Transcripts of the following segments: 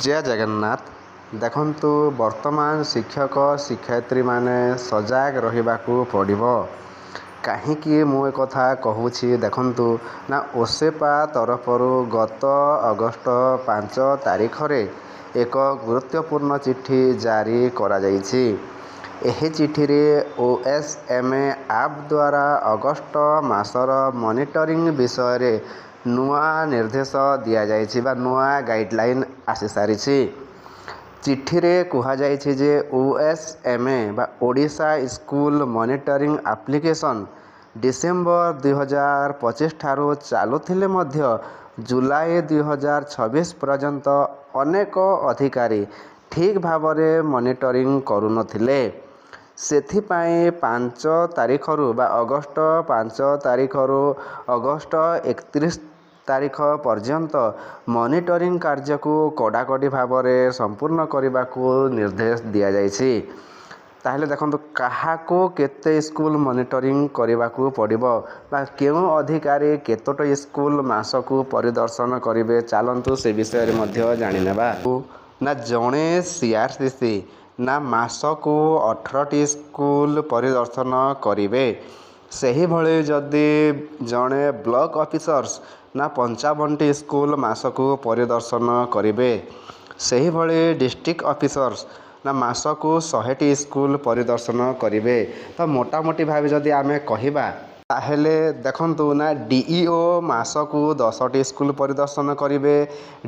जय जगन्नाथ। देखंतु वर्तमान शिक्षक शिक्षयित्री माने सजाग रहिबाकू पड़िबो। काहींकि मु एक कथा कहूछि देखंतु ना ओसेपा तरफरु गत अगस्ट 5 तारिख रे एक गुरुत्वपूर्ण चिठी जारी करा जाइछि। एही चिठी रे OSMA ऐप द्वारा अगस्ट मासर मॉनिटरिंग विषय रे नुआ निर्देश दिया जाइछि बा नुआ गाइडलाइन आसी सारिछि। चिठी रे कुहा जाइछि जे OSMA बा Odisha school monitoring application December 2025 ठारू चालुथिले मध्य जुलाई 2026 पर्यंत अनेक अधिकारी ठीक भावरे मॉनिटरिंग करुनथिले। सेथिपाई 5 तारिखरू बा अगस्ट 5 तारिखरू अगस्ट 31 तारिख पर्यंत मॉनिटरिंग कार्य को कड़ाकड़ी भावरे संपूर्ण करने निर्देश दिया जाइछि। ताहले देखंतु काहाको केते स्कूल मॉनिटरिंग करने पड़िबो बा केउ अधिकारी केतोट स्कूल मासकू परिदर्शन करिवे चालंतु से विषय रे मध्य जानि नेबा। ना जणे CRCC ना मासकू 18टी स्कूल परिदर्शन करिवे। सही भले जदि जणे ब्लॉक ऑफिसर्स ना 55टी स्कूल मासकू परिदर्शन करिवे। सही भले डिस्ट्रिक्ट ऑफिसर्स ना मासकू 100टी स्कूल परिदर्शन करिवे। तो मोटामोटी भाव जदि आमे कहिबा ताहेले देखंतु ना DEO मासकू 10टी स्कूल परिदर्शन करिवे,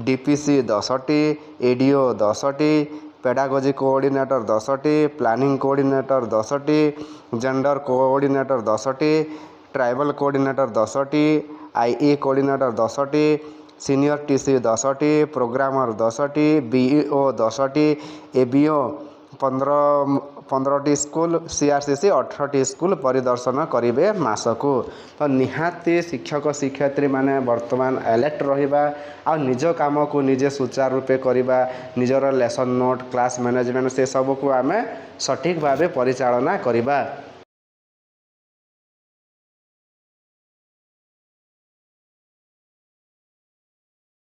DPC 10टी, ADO 10टी, पेडागोजी कोऑर्डिनेटर 10टी, प्लानिंग कोऑर्डिनेटर 10टी, जेंडर कोऑर्डिनेटर 10टी, ट्राइबल कोऑर्डिनेटर 10टी, IE कोऑर्डिनेटर 10टी, सीनियर TC 10टी, प्रोग्रामर 10टी, BEO 10टी, ABO 15टी स्कूल, CRCC 18टी स्कूल परिदर्शन करिवे मासकू। तो निहाती शिक्षक शिक्षयित्री माने वर्तमान अलर्ट रहिबा आ निज काम को निजे सुचारू रूपे करिबा, निजर लेसन नोट क्लास मैनेजमेंट से सब को आमे सठिक भावे परिचालना करिबा।